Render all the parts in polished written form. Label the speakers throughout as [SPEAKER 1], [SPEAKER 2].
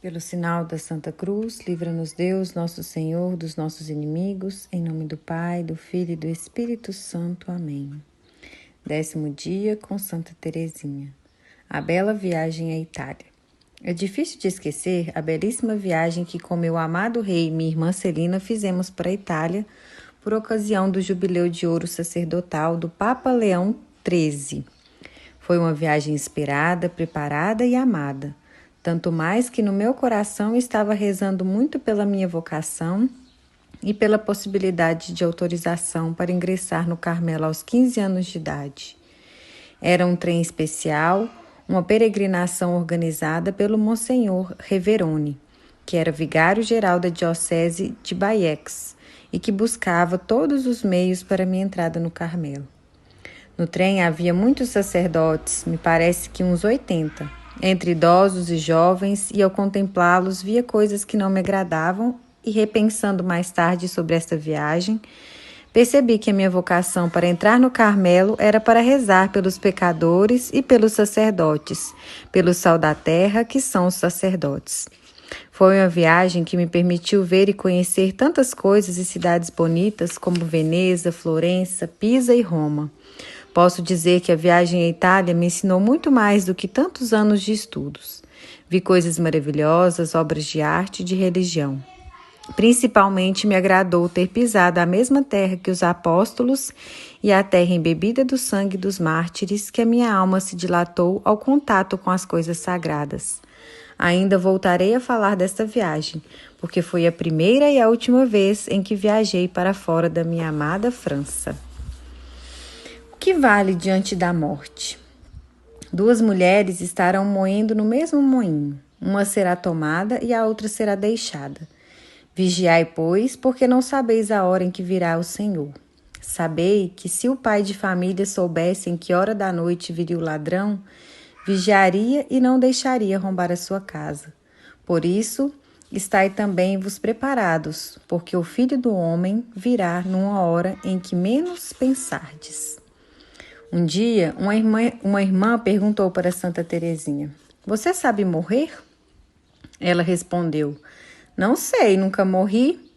[SPEAKER 1] Pelo sinal da Santa Cruz, livra-nos Deus, nosso Senhor, dos nossos inimigos, em nome do Pai, do Filho e do Espírito Santo. Amém. 10º dia com Santa Teresinha. A bela viagem à Itália. É difícil de esquecer a belíssima viagem que com meu amado rei e minha irmã Celina fizemos para a Itália por ocasião do jubileu de ouro sacerdotal do Papa Leão XIII. Foi uma viagem esperada, preparada e amada. Tanto mais que no meu coração estava rezando muito pela minha vocação e pela possibilidade de autorização para ingressar no Carmelo aos 15 anos de idade. Era um trem especial, uma peregrinação organizada pelo Monsenhor Reveroni, que era vigário-geral da Diocese de Baiacs e que buscava todos os meios para minha entrada no Carmelo. No trem havia muitos sacerdotes, me parece que uns 80, entre idosos e jovens, e ao contemplá-los via coisas que não me agradavam e, repensando mais tarde sobre esta viagem, percebi que a minha vocação para entrar no Carmelo era para rezar pelos pecadores e pelos sacerdotes, pelo sal da terra que são os sacerdotes. Foi uma viagem que me permitiu ver e conhecer tantas coisas e cidades bonitas como Veneza, Florença, Pisa e Roma. Posso dizer que a viagem à Itália me ensinou muito mais do que tantos anos de estudos. Vi coisas maravilhosas, obras de arte e de religião. Principalmente me agradou ter pisado a mesma terra que os apóstolos e a terra embebida do sangue dos mártires, que a minha alma se dilatou ao contato com as coisas sagradas. Ainda voltarei a falar desta viagem, porque foi a primeira e a última vez em que viajei para fora da minha amada França. O que vale diante da morte? 2 mulheres estarão moendo no mesmo moinho. Uma será tomada e a outra será deixada. Vigiai, pois, porque não sabeis a hora em que virá o Senhor. Sabei que se o pai de família soubesse em que hora da noite viria o ladrão, vigiaria e não deixaria arrombar a sua casa. Por isso, estai também vos preparados, porque o Filho do Homem virá numa hora em que menos pensardes. Um dia, uma irmã perguntou para Santa Teresinha: "Você sabe morrer?" Ela respondeu: "Não sei, nunca morri."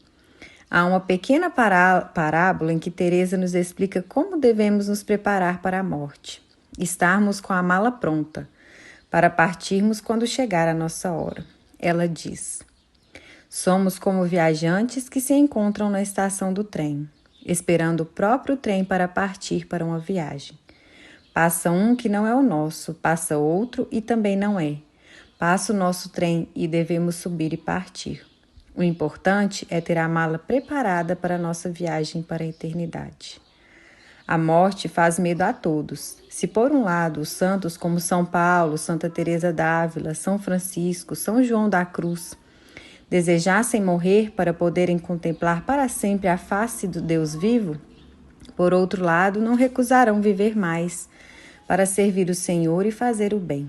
[SPEAKER 1] Há uma pequena parábola em que Teresa nos explica como devemos nos preparar para a morte. Estarmos com a mala pronta, para partirmos quando chegar a nossa hora. Ela diz: somos como viajantes que se encontram na estação do trem, esperando o próprio trem para partir para uma viagem. Passa um que não é o nosso, passa outro e também não é. Passa o nosso trem e devemos subir e partir. O importante é ter a mala preparada para a nossa viagem para a eternidade. A morte faz medo a todos. Se por um lado os santos como São Paulo, Santa Teresa d'Ávila, São Francisco, São João da Cruz desejassem morrer para poderem contemplar para sempre a face do Deus vivo, por outro lado não recusarão viver mais para servir o Senhor e fazer o bem.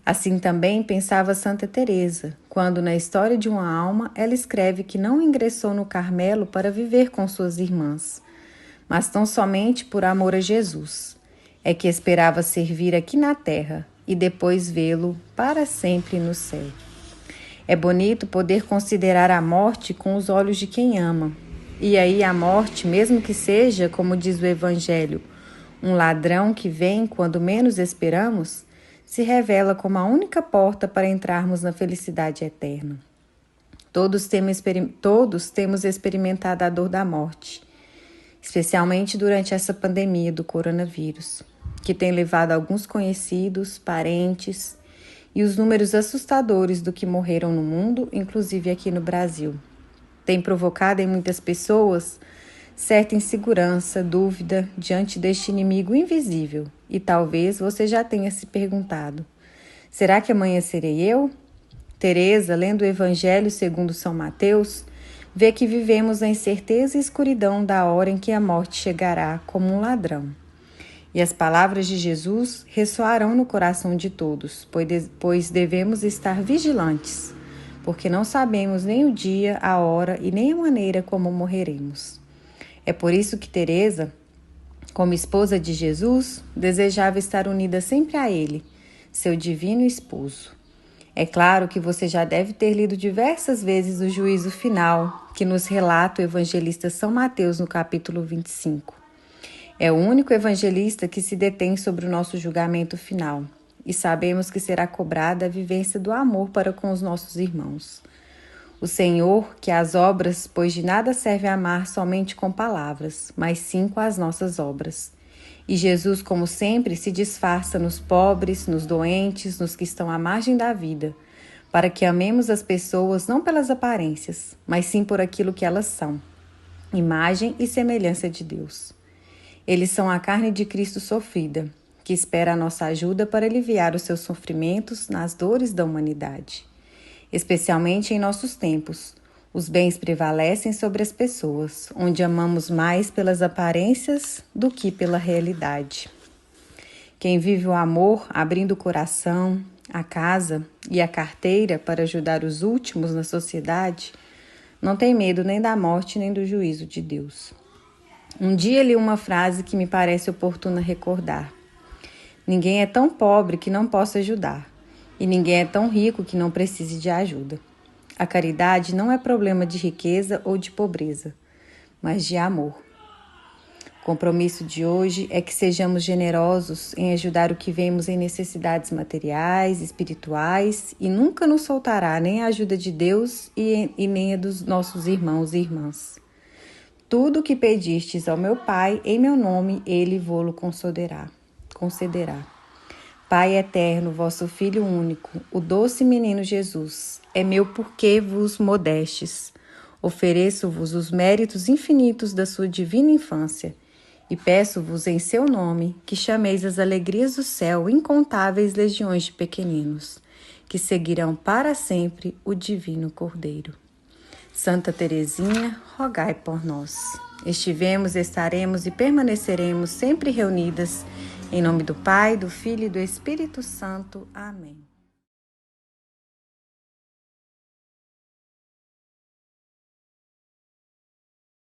[SPEAKER 1] Assim também pensava Santa Teresa, quando na História de uma Alma ela escreve que não ingressou no Carmelo para viver com suas irmãs, mas tão somente por amor a Jesus. É que esperava servir aqui na terra e depois vê-lo para sempre no céu. É bonito poder considerar a morte com os olhos de quem ama. E aí a morte, mesmo que seja, como diz o Evangelho, um ladrão que vem quando menos esperamos, se revela como a única porta para entrarmos na felicidade eterna. Todos temos experimentado a dor da morte, especialmente durante essa pandemia do coronavírus, que tem levado alguns conhecidos, parentes e os números assustadores do que morreram no mundo, inclusive aqui no Brasil. Tem provocado em muitas pessoas certa insegurança, dúvida diante deste inimigo invisível. E talvez você já tenha se perguntado: será que amanhã serei eu? Teresa, lendo o Evangelho segundo São Mateus, vê que vivemos na incerteza e escuridão da hora em que a morte chegará como um ladrão. E as palavras de Jesus ressoarão no coração de todos, pois devemos estar vigilantes, porque não sabemos nem o dia, a hora e nem a maneira como morreremos. É por isso que Teresa, como esposa de Jesus, desejava estar unida sempre a ele, seu divino esposo. É claro que você já deve ter lido diversas vezes o juízo final, que nos relata o evangelista São Mateus no capítulo 25. É o único evangelista que se detém sobre o nosso julgamento final, e sabemos que será cobrada a vivência do amor para com os nossos irmãos. O Senhor, que as obras, pois de nada serve amar somente com palavras, mas sim com as nossas obras. E Jesus, como sempre, se disfarça nos pobres, nos doentes, nos que estão à margem da vida, para que amemos as pessoas não pelas aparências, mas sim por aquilo que elas são, imagem e semelhança de Deus. Eles são a carne de Cristo sofrida, que espera a nossa ajuda para aliviar os seus sofrimentos nas dores da humanidade. Especialmente em nossos tempos, os bens prevalecem sobre as pessoas, onde amamos mais pelas aparências do que pela realidade. Quem vive o amor, abrindo o coração, a casa e a carteira para ajudar os últimos na sociedade, não tem medo nem da morte nem do juízo de Deus. Um dia li uma frase que me parece oportuna recordar. Ninguém é tão pobre que não possa ajudar, e ninguém é tão rico que não precise de ajuda. A caridade não é problema de riqueza ou de pobreza, mas de amor. O compromisso de hoje é que sejamos generosos em ajudar o que vemos em necessidades materiais, espirituais, e nunca nos faltará nem a ajuda de Deus e nem a dos nossos irmãos e irmãs. Tudo o que pedistes ao meu Pai, em meu nome, Ele vô-lo concederá. Pai eterno, vosso Filho único, o doce menino Jesus, é meu porque vos modestes. Ofereço-vos os méritos infinitos da sua divina infância e peço-vos em seu nome que chameis as alegrias do céu incontáveis legiões de pequeninos, que seguirão para sempre o divino Cordeiro. Santa Teresinha, rogai por nós. Estivemos, estaremos e permaneceremos sempre reunidas em nome do Pai, do Filho e do Espírito Santo. Amém.